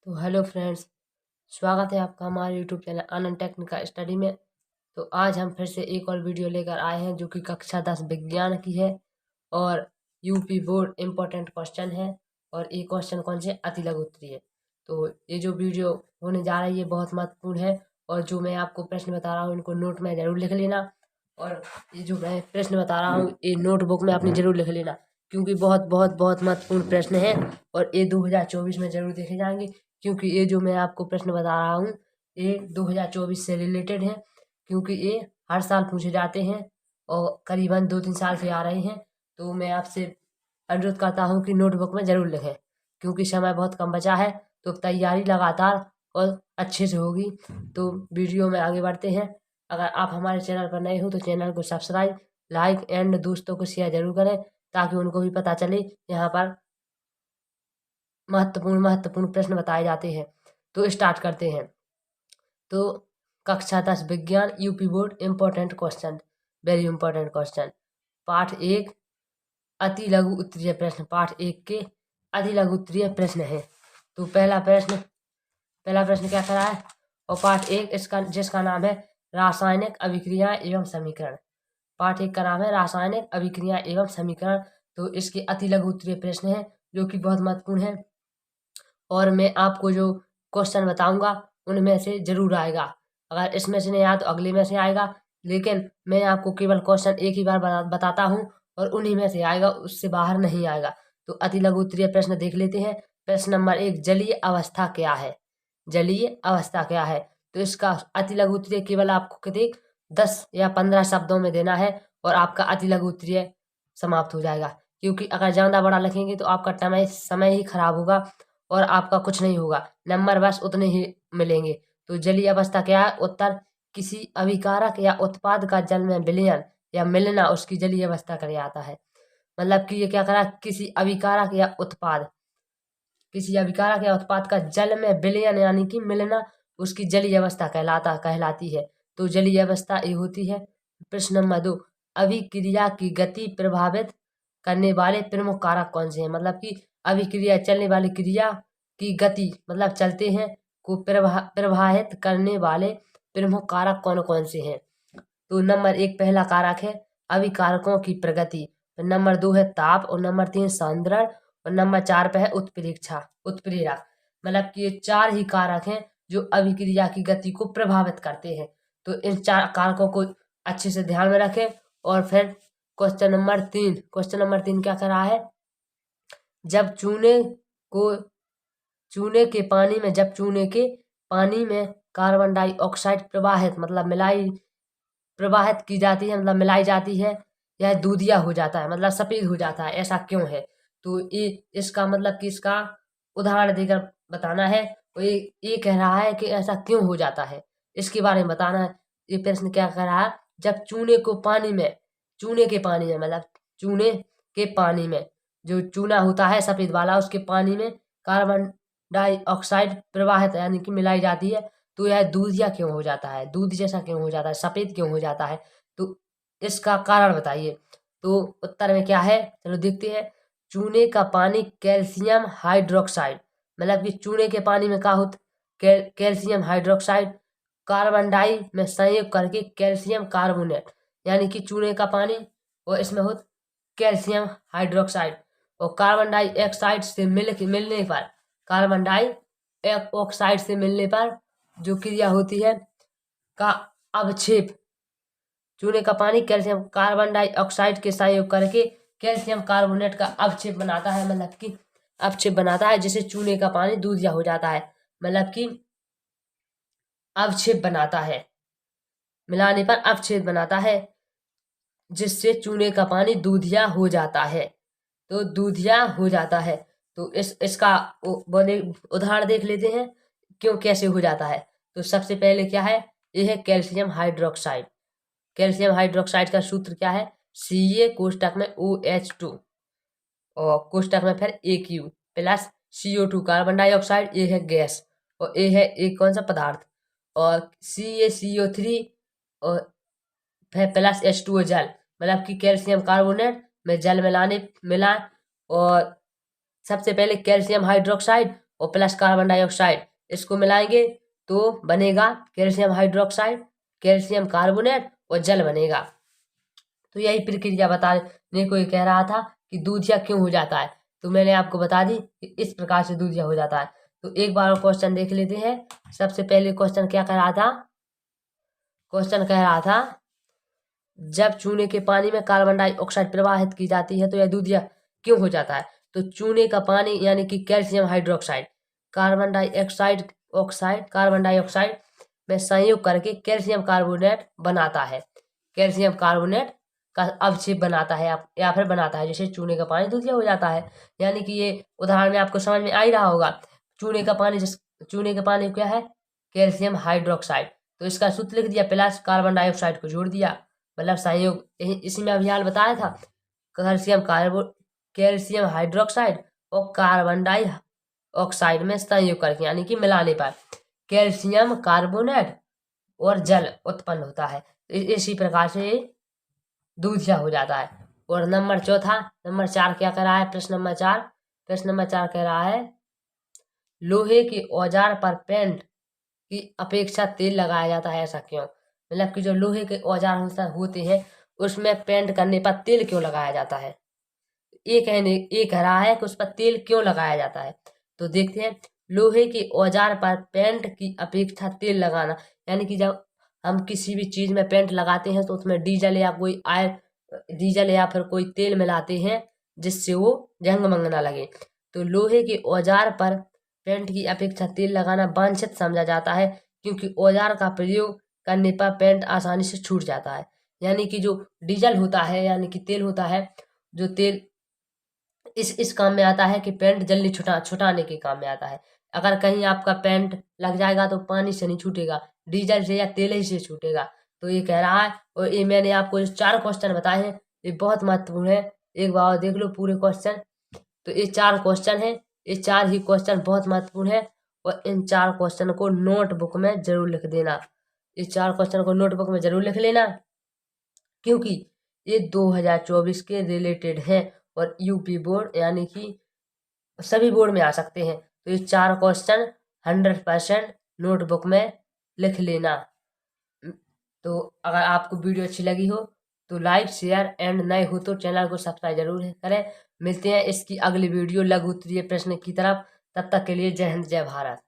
तो hello friends, स्वागत है आपका हमारे यूट्यूब चैनल आनंद टेक्निकल स्टडी में। तो आज हम फिर से एक और वीडियो लेकर आए हैं जो कि कक्षा 10 विज्ञान की है और यूपी बोर्ड इम्पोर्टेंट क्वेश्चन है। और ये क्वेश्चन कौन से अति लघु उत्तरीय है। तो ये जो वीडियो होने जा रही है बहुत महत्वपूर्ण है। और जो मैं आपको प्रश्न बता रहा हूँ इनको नोट में ज़रूर लिख लेना। और ये जो मैं प्रश्न बता रहा हूँ ये नोटबुक में अपनी ज़रूर लिख लेना, क्योंकि बहुत बहुत बहुत महत्वपूर्ण प्रश्न है और ये 2024 में ज़रूर देखे जाएंगे। क्योंकि ये जो मैं आपको प्रश्न बता रहा हूँ ये 2024 से रिलेटेड है, क्योंकि ये हर साल पूछे जाते हैं और करीबन 2-3 साल से आ रहे हैं। तो मैं आपसे अनुरोध करता हूँ कि नोटबुक में ज़रूर लिखें, क्योंकि समय बहुत कम बचा है। तो तैयारी लगातार और अच्छे से होगी। तो वीडियो में आगे बढ़ते हैं। अगर आप हमारे चैनल पर नए हो तो चैनल को सब्सक्राइब, लाइक एंड दोस्तों को शेयर जरूर करें, ताकि उनको भी पता चले यहाँ पर महत्वपूर्ण महत्वपूर्ण प्रश्न बताए जाते हैं। तो स्टार्ट करते हैं। तो कक्षा 10 विज्ञान UP board important question, very important question. पाठ 1 अति लघु उत्तरीय प्रश्न, पाठ 1 के अति लघु उत्तरीय प्रश्न है। तो पहला प्रश्न क्या करा है। और पाठ 1 इसका जिसका नाम है रासायनिक अभिक्रिया एवं समीकरण। पाठ 1 का नाम है रासायनिक अभिक्रिया एवं समीकरण। तो इसके अति लघु उत्तरीय प्रश्न है जो कि बहुत महत्वपूर्ण है। और मैं आपको जो क्वेश्चन बताऊंगा उनमें से जरूर आएगा। अगर इसमें से नहीं आया तो अगले में से आएगा, लेकिन मैं आपको केवल क्वेश्चन एक ही बार बताता हूँ और उन्हीं में से आएगा, उससे बाहर नहीं आएगा। तो अति लघु उत्तरीय प्रश्न देख लेते हैं। प्रश्न नंबर 1, जलीय अवस्था क्या है। जलीय अवस्था क्या है। तो इसका अति लघु उत्तरीय केवल आपको कितने 10 या 15 शब्दों में देना है और आपका अति लघु उत्तरीय समाप्त हो जाएगा। क्योंकि अगर ज़्यादा बड़ा लिखेंगे तो आपका समय ही खराब होगा और आपका कुछ नहीं होगा, नंबर बस उतने ही मिलेंगे। तो जलीय अवस्था क्या है। उत्तर, किसी अभिकारक या उत्पाद का जल में विलयन या मिलना उसकी जलीय अवस्था कहलाता है। मतलब कि ये क्या करा, किसी अभिकारक या उत्पाद का जल में विलयन यानी कि मिलना उसकी जलीय अवस्था कहलाती है। तो जलीय अवस्था ये होती है। प्रश्न नंबर 2, अभिक्रिया की गति प्रभावित करने वाले प्रमुख कारक कौन से हैं। मतलब कि अभिक्रिया चलने वाली क्रिया की गति मतलब चलते हैं को प्रभावित करने वाले प्रमुख कारक कौन कौन से हैं। तो नंबर 1 पहला कारक है अभिकारकों की प्रगति, नंबर 2 है ताप, और नंबर 3 सांद्रण, और नंबर 4 पे है उत्प्रेरक। मतलब कि ये 4 ही कारक हैं जो अभिक्रिया की गति को प्रभावित करते हैं। तो इन 4 कारकों को अच्छे से ध्यान में रखें। और फिर क्वेश्चन नंबर 3 क्या कर रहा है। जब चूने के पानी में कार्बन डाइऑक्साइड प्रवाहित की जाती है, मतलब मिलाई जाती है, यह दूधिया हो जाता है, मतलब सफेद हो जाता है, ऐसा क्यों है। तो ये इसका मतलब कि इसका उदाहरण देकर बताना है। और ये कह रहा है कि ऐसा क्यों हो जाता है, इसके बारे में बताना है। ये प्रश्न क्या कह रहा है। जब चूने के पानी में मतलब चूने के पानी में जो चूना होता है सफेद वाला, उसके पानी में कार्बन डाइऑक्साइड प्रवाहित यानी कि मिलाई जाती है, तो यह दूधिया क्यों हो जाता है, दूध जैसा क्यों हो जाता है, सफेद क्यों हो जाता है। तो इसका कारण बताइए। तो उत्तर में क्या है, चलो देखते हैं। चूने का पानी कैल्शियम हाइड्रोक्साइड, मतलब कि चूने के पानी में क्या होता, कैल्शियम हाइड्रोक्साइड कार्बन डाई में संयोग करके कैल्शियम कार्बोनेट, यानी कि चूने का पानी और इसमें होता कैल्शियम हाइड्रोक्साइड, और कार्बन डाई ऑक्साइड से मिलने पर जो क्रिया होती है का अवक्षेप, चूने का पानी कैल्शियम कार्बन डाइऑक्साइड के संयोग करके कैल्शियम कार्बोनेट का अवक्षेप बनाता है, मतलब कि अवक्षेप बनाता है, जिससे चूने का पानी दूधिया हो जाता है। मतलब कि अवक्षेप बनाता है, मिलाने पर अवक्षेप बनाता है, जिससे चूने का पानी दूधिया हो जाता है। तो दूधिया हो जाता है। तो इसका उदाहरण देख लेते हैं क्यों कैसे हो जाता है। तो सबसे पहले क्या है, यह है कैल्शियम हाइड्रोक्साइड। कैल्शियम हाइड्रोक्साइड का सूत्र क्या है, Ca कोष्टक में OH2 और कोष्टक में फिर AQ plus CO2 carbon dioxide, ये है गैस, और ये है एक कौन सा पदार्थ, और CaCO3 और फिर प्लस H2O जल, मतलब कि कैल्शियम कार्बोनेट में जल मिलाए। और सबसे पहले कैल्शियम हाइड्रोक्साइड और प्लस कार्बन डाइऑक्साइड, इसको मिलाएंगे तो बनेगा कैल्शियम हाइड्रोक्साइड, कैल्शियम कार्बोनेट और जल बनेगा। तो यही प्रक्रिया बताने को ये कह रहा था कि दूधिया क्यों हो जाता है, तो मैंने आपको बता दी कि इस प्रकार से दूधिया हो जाता है। तो एक बार क्वेश्चन देख लेते हैं। सबसे पहले क्वेश्चन क्या कह रहा था? क्वेश्चन कह रहा था जब चूने के पानी में कार्बन डाइऑक्साइड प्रवाहित की जाती है तो यह दूधिया क्यों हो जाता है। तो चूने का पानी यानी कि कैल्शियम हाइड्रोक्साइड कार्बन डाइऑक्साइड में संयोग करके कैल्शियम कार्बोनेट बनाता है, कैल्शियम कार्बोनेट का अवक्षेप बनाता है या फिर बनाता है, जैसे चूने का पानी दूधिया हो जाता है। यानी कि ये उदाहरण में आपको समझ में आ ही रहा होगा। चूने का पानी क्या है? Calcium hydroxide. तो इसका सूत्र लिख दिया, प्लस कार्बन डाइऑक्साइड को जोड़ दिया, मतलब संयोग। इसी में अभी हाल बताया था कैल्शियम हाइड्रोक्साइड और कार्बन डाइऑक्साइड में संयोग करके यानी कि मिलाने पर कैल्शियम कार्बोनेट और जल उत्पन्न होता है। इसी प्रकार से दूधिया हो जाता है। और नंबर 4 क्या कह रहा है? प्रश्न नंबर 4 कह रहा है लोहे के औजार पर पेंट की अपेक्षा तेल लगाया जाता है, ऐसा क्यों? मतलब कि जो लोहे के औजार होते हैं उसमें पेंट करने पर तेल क्यों लगाया जाता है? ये कह रहा है कि उस पर तेल क्यों लगाया जाता है। तो देखते हैं, लोहे के औजार पर पेंट की अपेक्षा तेल लगाना, यानी कि जब हम किसी भी चीज में पेंट लगाते हैं तो उसमें डीजल या फिर कोई तेल मिलाते हैं जिससे वो जंग मंग ना लगे। तो लोहे के औजार पर पेंट की अपेक्षा तेल लगाना वांछित समझा जाता है क्योंकि औजार का प्रयोग करने पर पेंट आसानी से छूट जाता है। यानी कि जो डीजल होता है यानी कि तेल होता है, जो तेल इस काम में आता है कि पेंट जल्दी छुटाने के काम में आता है। अगर कहीं आपका पेंट लग जाएगा तो पानी से नहीं छूटेगा, डीजल से या तेल ही से छूटेगा। तो ये कह रहा है, और ये मैंने आपको जो 4 क्वेश्चन बताए हैं ये बहुत महत्वपूर्ण है। एक बार देख लो पूरे क्वेश्चन। तो ये 4 क्वेश्चन है, ये 4 ही क्वेश्चन बहुत महत्वपूर्ण है और इन 4 क्वेश्चन को नोटबुक में जरूर लिख देना। इस 4 क्वेश्चन को नोटबुक में जरूर लिख लेना क्योंकि ये 2024 के रिलेटेड है और यूपी बोर्ड यानी कि सभी बोर्ड में आ सकते हैं। तो ये 4 क्वेश्चन 100% नोटबुक में लिख लेना। तो अगर आपको वीडियो अच्छी लगी हो तो लाइक शेयर एंड नए हो तो चैनल को सब्सक्राइब जरूर करें। मिलते हैं इसकी अगली वीडियो लघु उत्तरीय प्रश्न की तरफ। तब तक के लिए जय हिंद जय भारत।